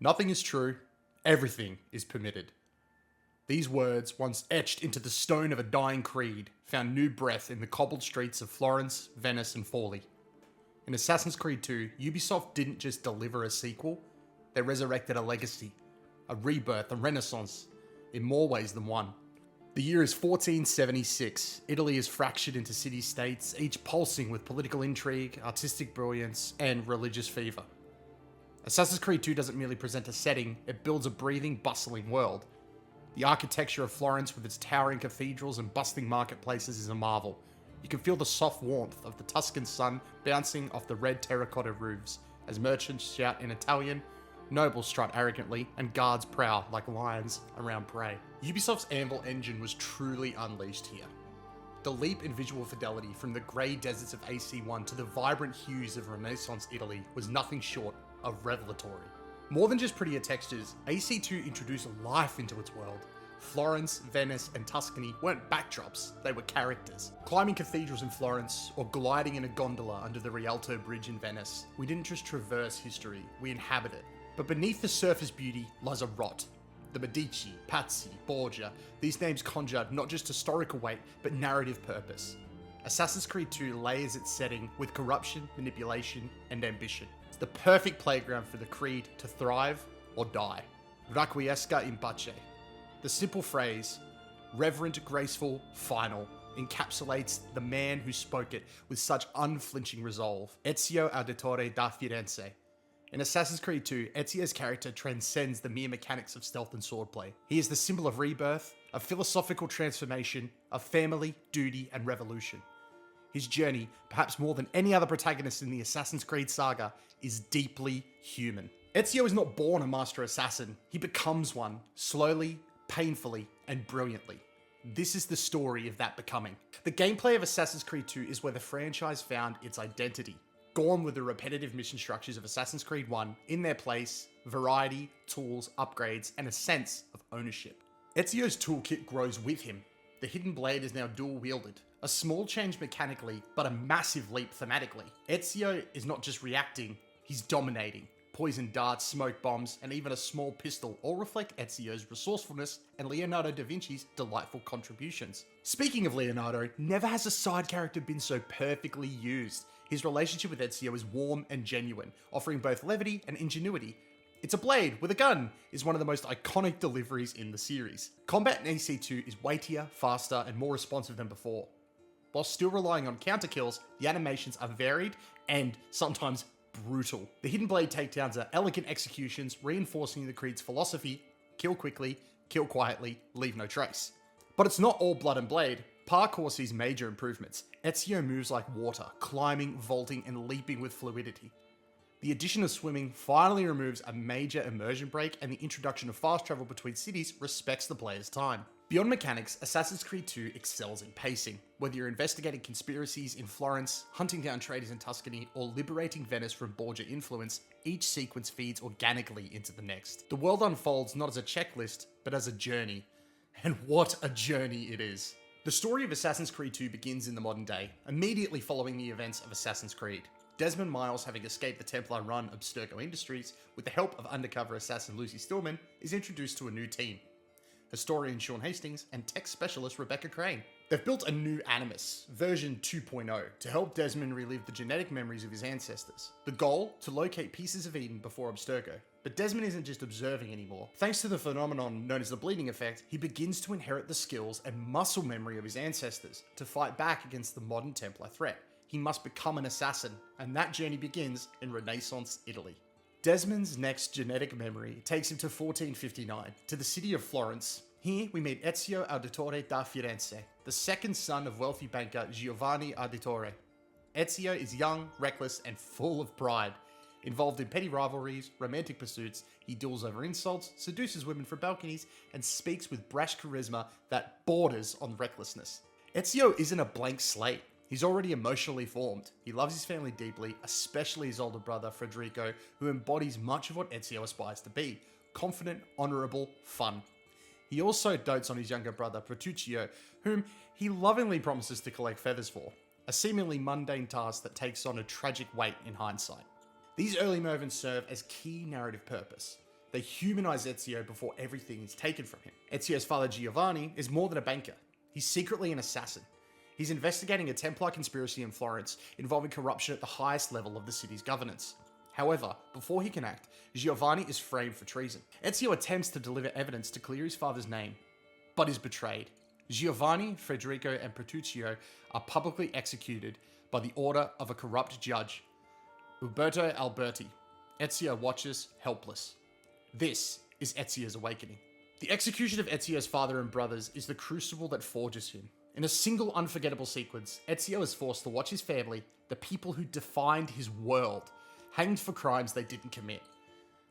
Nothing is true, everything is permitted. These words, once etched into the stone of a dying creed, found new breath in the cobbled streets of Florence, Venice, and Forlì. In Assassin's Creed 2, Ubisoft didn't just deliver a sequel, they resurrected a legacy, a rebirth, a renaissance, in more ways than one. The year is 1476. Italy is fractured into city-states, each pulsing with political intrigue, artistic brilliance, and religious fever. Assassin's Creed 2 doesn't merely present a setting, it builds a breathing, bustling world. The architecture of Florence with its towering cathedrals and bustling marketplaces is a marvel. You can feel the soft warmth of the Tuscan sun bouncing off the red terracotta roofs as merchants shout in Italian, nobles strut arrogantly, and guards prowl like lions around prey. Ubisoft's Anvil engine was truly unleashed here. The leap in visual fidelity from the grey deserts of AC1 to the vibrant hues of Renaissance Italy was nothing short of revelatory. More than just prettier textures, AC2 introduced life into its world. Florence, Venice, and Tuscany weren't backdrops, they were characters. Climbing cathedrals in Florence, or gliding in a gondola under the Rialto Bridge in Venice, we didn't just traverse history, we inhabit it. But beneath the surface beauty lies a rot. The Medici, Pazzi, Borgia, these names conjure not just historical weight, but narrative purpose. Assassin's Creed 2 layers its setting with corruption, manipulation, and ambition. It's the perfect playground for the Creed to thrive or die. Requiesca in pace. The simple phrase, reverent, graceful, final, encapsulates the man who spoke it with such unflinching resolve. Ezio Auditore da Firenze. In Assassin's Creed 2, Ezio's character transcends the mere mechanics of stealth and swordplay. He is the symbol of rebirth, of philosophical transformation, of family, duty, and revolution. His journey, perhaps more than any other protagonist in the Assassin's Creed saga, is deeply human. Ezio is not born a master assassin, he becomes one, slowly, painfully, and brilliantly. This is the story of that becoming. The gameplay of Assassin's Creed 2 is where the franchise found its identity. Gone with the repetitive mission structures of Assassin's Creed 1, in their place, variety, tools, upgrades, and a sense of ownership. Ezio's toolkit grows with him. The hidden blade is now dual-wielded. A small change mechanically, but a massive leap thematically. Ezio is not just reacting, he's dominating. Poison darts, smoke bombs, and even a small pistol all reflect Ezio's resourcefulness and Leonardo da Vinci's delightful contributions. Speaking of Leonardo, never has a side character been so perfectly used. His relationship with Ezio is warm and genuine, offering both levity and ingenuity. "It's a blade with a gun" is one of the most iconic deliveries in the series. Combat in AC2 is weightier, faster, and more responsive than before. While still relying on counter kills, the animations are varied and sometimes brutal. The Hidden Blade takedowns are elegant executions, reinforcing the Creed's philosophy: kill quickly, kill quietly, leave no trace. But it's not all blood and blade. Parkour sees major improvements. Ezio moves like water, climbing, vaulting, and leaping with fluidity. The addition of swimming finally removes a major immersion break, and the introduction of fast travel between cities respects the player's time. Beyond mechanics, Assassin's Creed 2 excels in pacing. Whether you're investigating conspiracies in Florence, hunting down traitors in Tuscany, or liberating Venice from Borgia influence, each sequence feeds organically into the next. The world unfolds not as a checklist, but as a journey. And what a journey it is. The story of Assassin's Creed 2 begins in the modern day, immediately following the events of Assassin's Creed. Desmond Miles, having escaped the Templar-run Abstergo Industries with the help of undercover assassin Lucy Stillman, is introduced to a new team. Historian Sean Hastings and tech specialist Rebecca Crane. They've built a new Animus, version 2.0, to help Desmond relive the genetic memories of his ancestors. The goal? To locate pieces of Eden before Abstergo. But Desmond isn't just observing anymore. Thanks to the phenomenon known as the bleeding effect, he begins to inherit the skills and muscle memory of his ancestors to fight back against the modern Templar threat. He must become an assassin, and that journey begins in Renaissance Italy. Desmond's next genetic memory takes him to 1459, to the city of Florence. Here we meet Ezio Auditore da Firenze, the second son of wealthy banker Giovanni Auditore. Ezio is young, reckless, and full of pride. Involved in petty rivalries, romantic pursuits, he duels over insults, seduces women from balconies, and speaks with brash charisma that borders on recklessness. Ezio isn't a blank slate. He's already emotionally formed. He loves his family deeply, especially his older brother, Federico, who embodies much of what Ezio aspires to be: confident, honourable, fun. He also dotes on his younger brother, Petruccio, whom he lovingly promises to collect feathers for, a seemingly mundane task that takes on a tragic weight in hindsight. These early moments serve as key narrative purpose. They humanize Ezio before everything is taken from him. Ezio's father Giovanni is more than a banker. He's secretly an assassin. He's investigating a Templar conspiracy in Florence involving corruption at the highest level of the city's governance. However, before he can act, Giovanni is framed for treason. Ezio attempts to deliver evidence to clear his father's name, but is betrayed. Giovanni, Federico, and Petruccio are publicly executed by the order of a corrupt judge, Uberto Alberti. Ezio watches, helpless. This is Ezio's awakening. The execution of Ezio's father and brothers is the crucible that forges him. In a single unforgettable sequence, Ezio is forced to watch his family, the people who defined his world, hanged for crimes they didn't commit.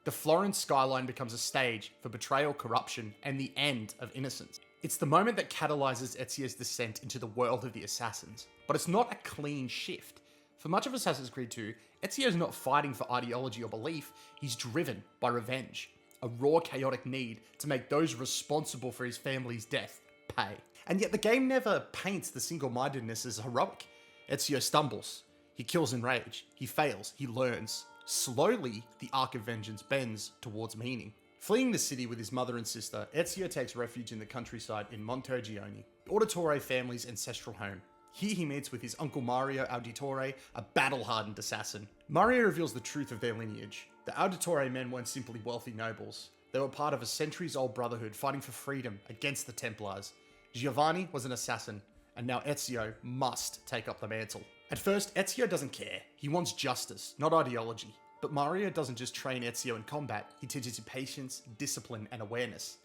The Florence skyline becomes a stage for betrayal, corruption, and the end of innocence. It's the moment that catalyzes Ezio's descent into the world of the assassins, but it's not a clean shift. For much of Assassin's Creed 2, Ezio's not fighting for ideology or belief, he's driven by revenge, a raw chaotic need to make those responsible for his family's death pay. And yet the game never paints the single-mindedness as heroic. Ezio stumbles, he kills in rage, he fails, he learns. Slowly, the arc of vengeance bends towards meaning. Fleeing the city with his mother and sister, Ezio takes refuge in the countryside in Montergione, the Auditore family's ancestral home. Here he meets with his uncle Mario Auditore, a battle-hardened assassin. Mario reveals the truth of their lineage. The Auditore men weren't simply wealthy nobles. They were part of a centuries-old brotherhood fighting for freedom against the Templars. Giovanni was an assassin, and now Ezio must take up the mantle. At first, Ezio doesn't care. He wants justice, not ideology. But Mario doesn't just train Ezio in combat, he teaches him patience, discipline, and awareness.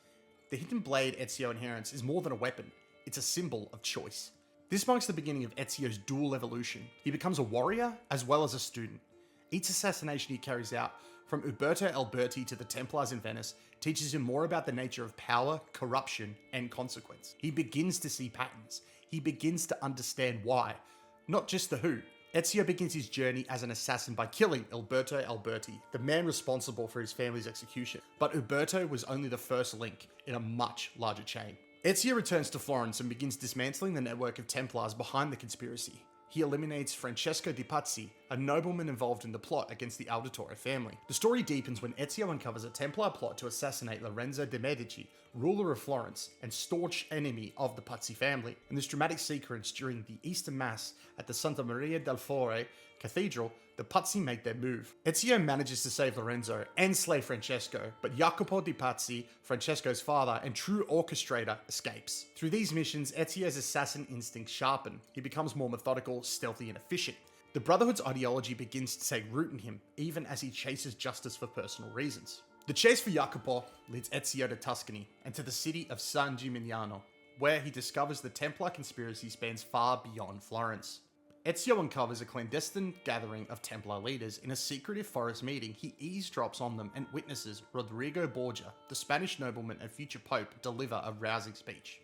The hidden blade Ezio inherits is more than a weapon, it's a symbol of choice. This marks the beginning of Ezio's dual evolution. He becomes a warrior as well as a student. Each assassination he carries out, from Uberto Alberti to the Templars in Venice, teaches him more about the nature of power, corruption, and consequence. He begins to see patterns. He begins to understand why, not just the who. Ezio begins his journey as an assassin by killing Uberto Alberti, the man responsible for his family's execution. But Uberto was only the first link in a much larger chain. Ezio returns to Florence and begins dismantling the network of Templars behind the conspiracy. He eliminates Francesco di Pazzi, a nobleman involved in the plot against the Auditore family. The story deepens when Ezio uncovers a Templar plot to assassinate Lorenzo de' Medici, ruler of Florence and staunch enemy of the Pazzi family. In this dramatic sequence during the Easter Mass at the Santa Maria del Fiore Cathedral, the Pazzi make their move. Ezio manages to save Lorenzo and slay Francesco, but Jacopo di Pazzi, Francesco's father and true orchestrator, escapes. Through these missions, Ezio's assassin instincts sharpen. He becomes more methodical, stealthy, and efficient. The Brotherhood's ideology begins to take root in him, even as he chases justice for personal reasons. The chase for Jacopo leads Ezio to Tuscany and to the city of San Gimignano, where he discovers the Templar conspiracy spans far beyond Florence. Ezio uncovers a clandestine gathering of Templar leaders. In a secretive forest meeting, he eavesdrops on them and witnesses Rodrigo Borgia, the Spanish nobleman and future pope, deliver a rousing speech.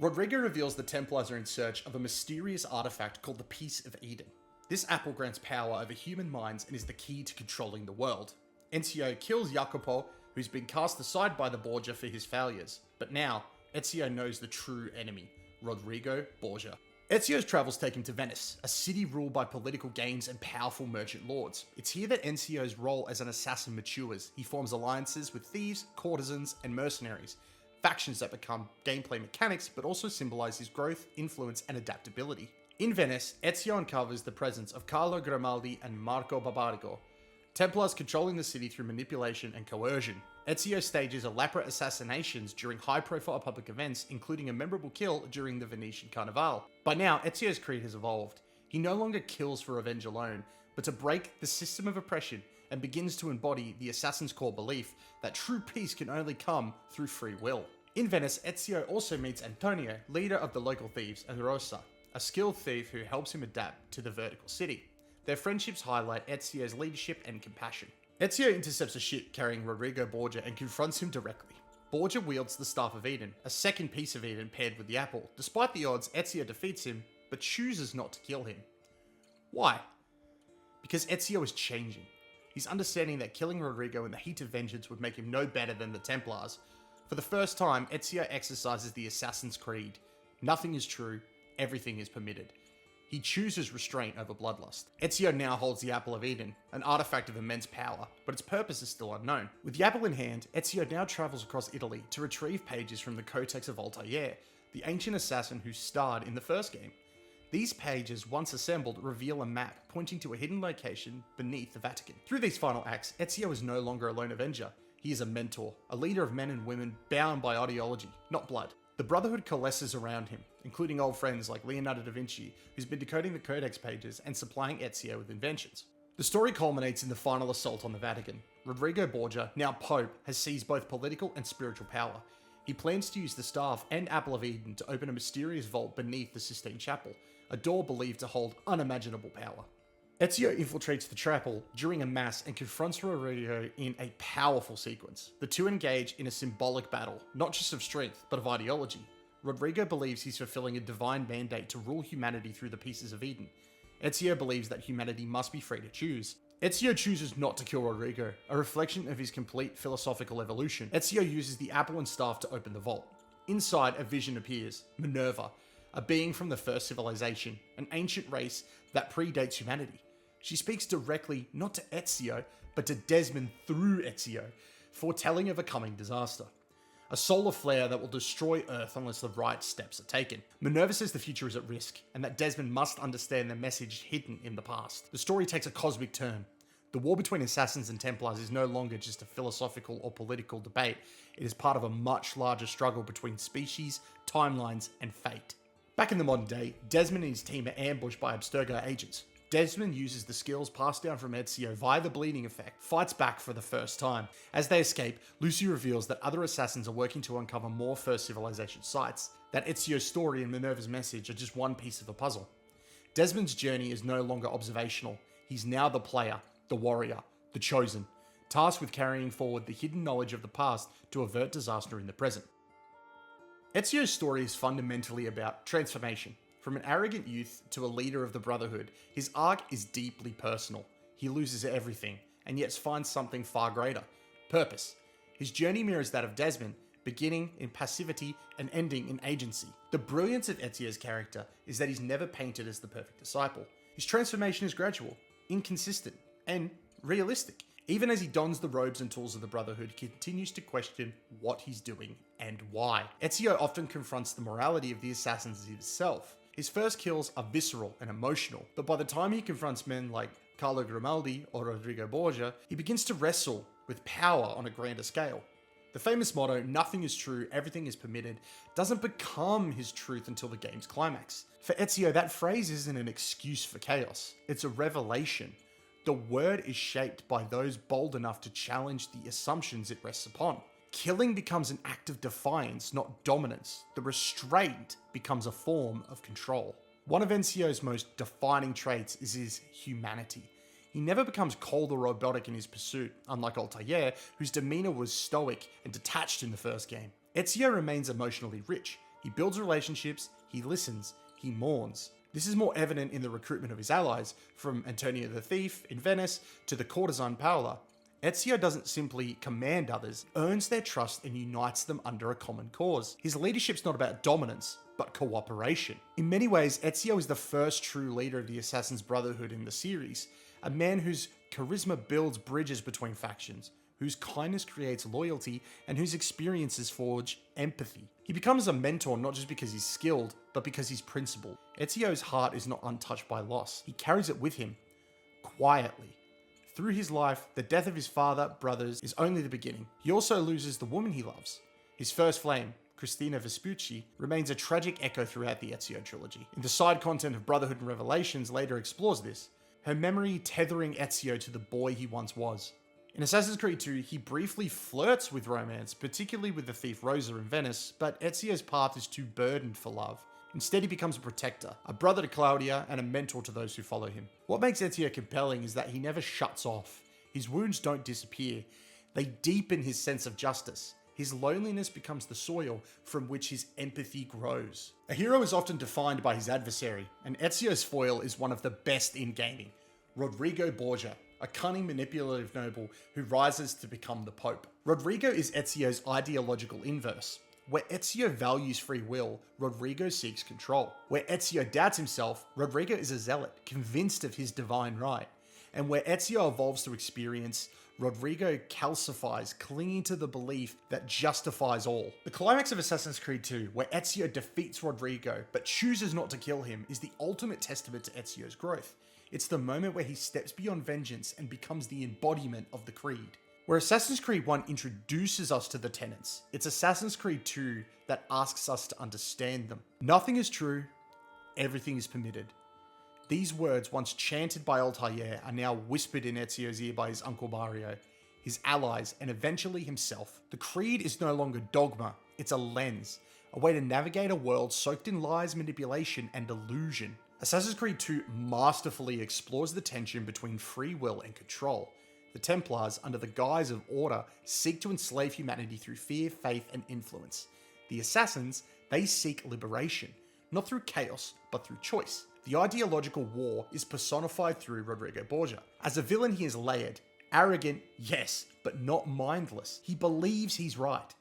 Rodrigo reveals the Templars are in search of a mysterious artifact called the Piece of Eden. This apple grants power over human minds and is the key to controlling the world. Ezio kills Jacopo, who's been cast aside by the Borgia for his failures. But now, Ezio knows the true enemy, Rodrigo Borgia. Ezio's travels take him to Venice, a city ruled by political gains and powerful merchant lords. It's here that Ezio's role as an assassin matures. He forms alliances with thieves, courtesans, and mercenaries, factions that become gameplay mechanics but also symbolize his growth, influence, and adaptability. In Venice, Ezio uncovers the presence of Carlo Grimaldi and Marco Barbarigo, Templars controlling the city through manipulation and coercion. Ezio stages elaborate assassinations during high-profile public events, including a memorable kill during the Venetian Carnival. By now, Ezio's creed has evolved. He no longer kills for revenge alone, but to break the system of oppression, and begins to embody the assassin's core belief that true peace can only come through free will. In Venice, Ezio also meets Antonio, leader of the local thieves, and Rosa, a skilled thief who helps him adapt to the vertical city. Their friendships highlight Ezio's leadership and compassion. Ezio intercepts a ship carrying Rodrigo Borgia and confronts him directly. Borgia wields the Staff of Eden, a second piece of Eden paired with the apple. Despite the odds, Ezio defeats him, but chooses not to kill him. Why? Because Ezio is changing. He's understanding that killing Rodrigo in the heat of vengeance would make him no better than the Templars. For the first time, Ezio exercises the Assassin's Creed. Nothing is true, everything is permitted. He chooses restraint over bloodlust. Ezio now holds the Apple of Eden, an artifact of immense power, but its purpose is still unknown. With the apple in hand, Ezio now travels across Italy to retrieve pages from the Codex of Altair, the ancient assassin who starred in the first game. These pages, once assembled, reveal a map pointing to a hidden location beneath the Vatican. Through these final acts, Ezio is no longer a lone avenger. He is a mentor, a leader of men and women bound by ideology, not blood. The Brotherhood coalesces around him, including old friends like Leonardo da Vinci, who's been decoding the Codex pages and supplying Ezio with inventions. The story culminates in the final assault on the Vatican. Rodrigo Borgia, now Pope, has seized both political and spiritual power. He plans to use the Staff and Apple of Eden to open a mysterious vault beneath the Sistine Chapel, a door believed to hold unimaginable power. Ezio infiltrates the chapel during a mass and confronts Rodrigo in a powerful sequence. The two engage in a symbolic battle, not just of strength, but of ideology. Rodrigo believes he's fulfilling a divine mandate to rule humanity through the pieces of Eden. Ezio believes that humanity must be free to choose. Ezio chooses not to kill Rodrigo, a reflection of his complete philosophical evolution. Ezio uses the apple and staff to open the vault. Inside, a vision appears, Minerva, a being from the first civilization, an ancient race that predates humanity. She speaks directly, not to Ezio, but to Desmond through Ezio, foretelling of a coming disaster. A solar flare that will destroy Earth unless the right steps are taken. Minerva says the future is at risk, and that Desmond must understand the message hidden in the past. The story takes a cosmic turn. The war between Assassins and Templars is no longer just a philosophical or political debate. It is part of a much larger struggle between species, timelines, and fate. Back in the modern day, Desmond and his team are ambushed by Abstergo agents. Desmond uses the skills passed down from Ezio via the bleeding effect, fights back for the first time. As they escape, Lucy reveals that other assassins are working to uncover more First Civilization sites, that Ezio's story and Minerva's message are just one piece of the puzzle. Desmond's journey is no longer observational. He's now the player, the warrior, the chosen, tasked with carrying forward the hidden knowledge of the past to avert disaster in the present. Ezio's story is fundamentally about transformation. From an arrogant youth to a leader of the Brotherhood, his arc is deeply personal. He loses everything, and yet finds something far greater: purpose. His journey mirrors that of Desmond, beginning in passivity and ending in agency. The brilliance of Ezio's character is that he's never painted as the perfect disciple. His transformation is gradual, inconsistent, and realistic. Even as he dons the robes and tools of the Brotherhood, he continues to question what he's doing and why. Ezio often confronts the morality of the assassins himself. His first kills are visceral and emotional, but by the time he confronts men like Carlo Grimaldi or Rodrigo Borgia, he begins to wrestle with power on a grander scale. The famous motto, "Nothing is true, everything is permitted," doesn't become his truth until the game's climax. For Ezio, that phrase isn't an excuse for chaos, it's a revelation. The word is shaped by those bold enough to challenge the assumptions it rests upon. Killing becomes an act of defiance, not dominance. The restraint becomes a form of control. One of Ezio's most defining traits is his humanity. He never becomes cold or robotic in his pursuit, unlike Altair, whose demeanor was stoic and detached in the first game. Ezio remains emotionally rich. He builds relationships, he listens, he mourns. This is more evident in the recruitment of his allies, from Antonio the Thief in Venice to the courtesan Paola. Ezio doesn't simply command others, earns their trust and unites them under a common cause. His leadership's not about dominance, but cooperation. In many ways, Ezio is the first true leader of the Assassin's Brotherhood in the series, a man whose charisma builds bridges between factions, whose kindness creates loyalty, and whose experiences forge empathy. He becomes a mentor not just because he's skilled, but because he's principled. Ezio's heart is not untouched by loss. He carries it with him, quietly. Through his life, the death of his father, brothers, is only the beginning. He also loses the woman he loves. His first flame, Cristina Vespucci, remains a tragic echo throughout the Ezio trilogy. In the side content of Brotherhood and Revelations later explores this, her memory tethering Ezio to the boy he once was. In Assassin's Creed 2, he briefly flirts with romance, particularly with the thief Rosa in Venice, but Ezio's path is too burdened for love. Instead, he becomes a protector, a brother to Claudia, and a mentor to those who follow him. What makes Ezio compelling is that he never shuts off. His wounds don't disappear. They deepen his sense of justice. His loneliness becomes the soil from which his empathy grows. A hero is often defined by his adversary, and Ezio's foil is one of the best in gaming: Rodrigo Borgia, a cunning, manipulative noble who rises to become the Pope. Rodrigo is Ezio's ideological inverse. Where Ezio values free will, Rodrigo seeks control. Where Ezio doubts himself, Rodrigo is a zealot, convinced of his divine right. And where Ezio evolves through experience, Rodrigo calcifies, clinging to the belief that justifies all. The climax of Assassin's Creed 2, where Ezio defeats Rodrigo but chooses not to kill him, is the ultimate testament to Ezio's growth. It's the moment where he steps beyond vengeance and becomes the embodiment of the creed. Where Assassin's Creed 1 introduces us to the tenets, it's Assassin's Creed 2 that asks us to understand them. Nothing is true, everything is permitted. These words, once chanted by Altair, are now whispered in Ezio's ear by his uncle Mario, his allies, and eventually himself. The creed is no longer dogma, it's a lens, a way to navigate a world soaked in lies, manipulation, and delusion. Assassin's Creed 2 masterfully explores the tension between free will and control. The Templars, under the guise of order, seek to enslave humanity through fear, faith, and influence. The Assassins, they seek liberation, not through chaos, but through choice. The ideological war is personified through Rodrigo Borgia. As a villain, he is layered, arrogant, yes, but not mindless. He believes he's right,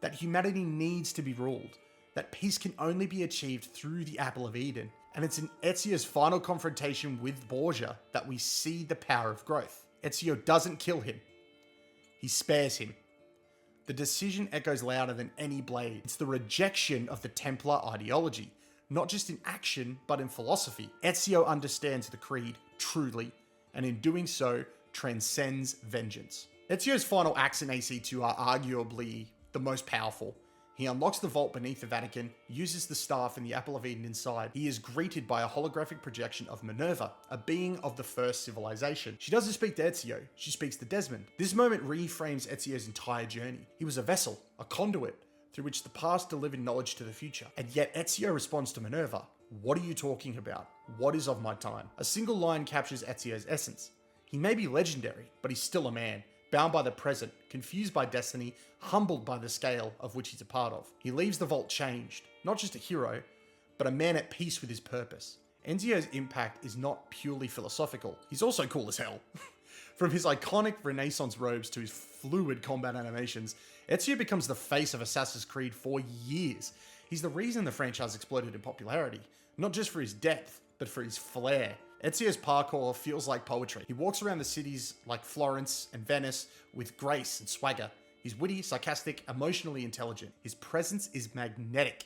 that humanity needs to be ruled, that peace can only be achieved through the Apple of Eden. And it's in Ezio's final confrontation with Borgia that we see the power of growth. Ezio doesn't kill him, he spares him. The decision echoes louder than any blade. It's the rejection of the Templar ideology, not just in action, but in philosophy. Ezio understands the creed truly, and in doing so, transcends vengeance. Ezio's final acts in AC2 are arguably the most powerful. He unlocks the vault beneath the Vatican, uses the staff and the Apple of Eden inside. He is greeted by a holographic projection of Minerva, a being of the first civilization. She doesn't speak to Ezio, she speaks to Desmond. This moment reframes Ezio's entire journey. He was a vessel, a conduit, through which the past delivered knowledge to the future. And yet Ezio responds to Minerva, "What are you talking about? What is of my time?" A single line captures Ezio's essence. He may be legendary, but he's still a man, bound by the present, confused by destiny, humbled by the scale of which he's a part of. He leaves the vault changed, not just a hero, but a man at peace with his purpose. Ezio's impact is not purely philosophical, he's also cool as hell. From his iconic Renaissance robes to his fluid combat animations, Ezio becomes the face of Assassin's Creed for years. He's the reason the franchise exploded in popularity, not just for his depth, but for his flair. Ezio's parkour feels like poetry. He walks around the cities like Florence and Venice with grace and swagger. He's witty, sarcastic, emotionally intelligent. His presence is magnetic.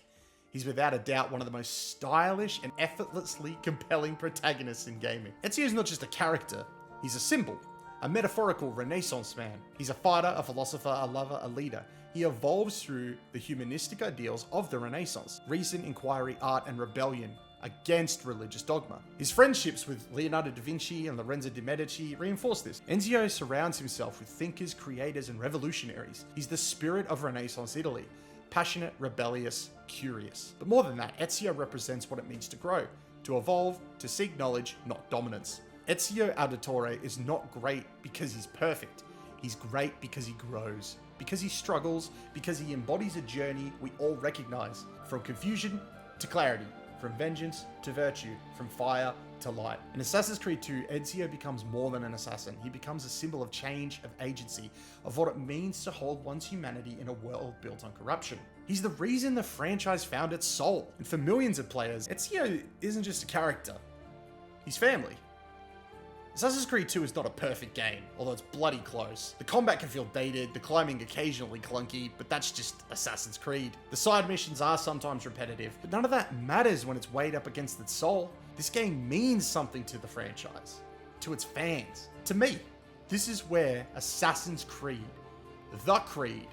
He's without a doubt one of the most stylish and effortlessly compelling protagonists in gaming. Ezio's not just a character, he's a symbol, a metaphorical Renaissance man. He's a fighter, a philosopher, a lover, a leader. He evolves through the humanistic ideals of the Renaissance: reason, inquiry, art, and rebellion against religious dogma. His friendships with Leonardo da Vinci and Lorenzo de' Medici reinforce this. Ezio surrounds himself with thinkers, creators, and revolutionaries. He's the spirit of Renaissance Italy, passionate, rebellious, curious. But more than that, Ezio represents what it means to grow, to evolve, to seek knowledge, not dominance. Ezio Auditore is not great because he's perfect. He's great because he grows, because he struggles, because he embodies a journey we all recognize, from confusion to clarity, from vengeance to virtue, from fire to light. In Assassin's Creed 2, Ezio becomes more than an assassin. He becomes a symbol of change, of agency, of what it means to hold one's humanity in a world built on corruption. He's the reason the franchise found its soul. And for millions of players, Ezio isn't just a character, he's family. Assassin's Creed 2 is not a perfect game, although it's bloody close. The combat can feel dated, the climbing occasionally clunky, but that's just Assassin's Creed. The side missions are sometimes repetitive, but none of that matters when it's weighed up against its soul. This game means something to the franchise, to its fans, to me. This is where Assassin's Creed, the Creed,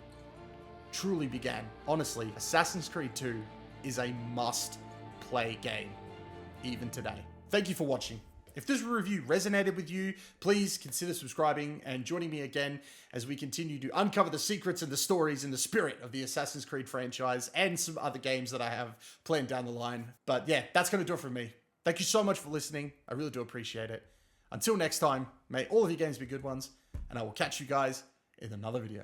truly began. Honestly, Assassin's Creed 2 is a must-play game, even today. Thank you for watching. If this review resonated with you, please consider subscribing and joining me again as we continue to uncover the secrets and the stories and the spirit of the Assassin's Creed franchise and some other games that I have planned down the line. But yeah, that's going to do it from me. Thank you so much for listening. I really do appreciate it. Until next time, may all of your games be good ones, and I will catch you guys in another video.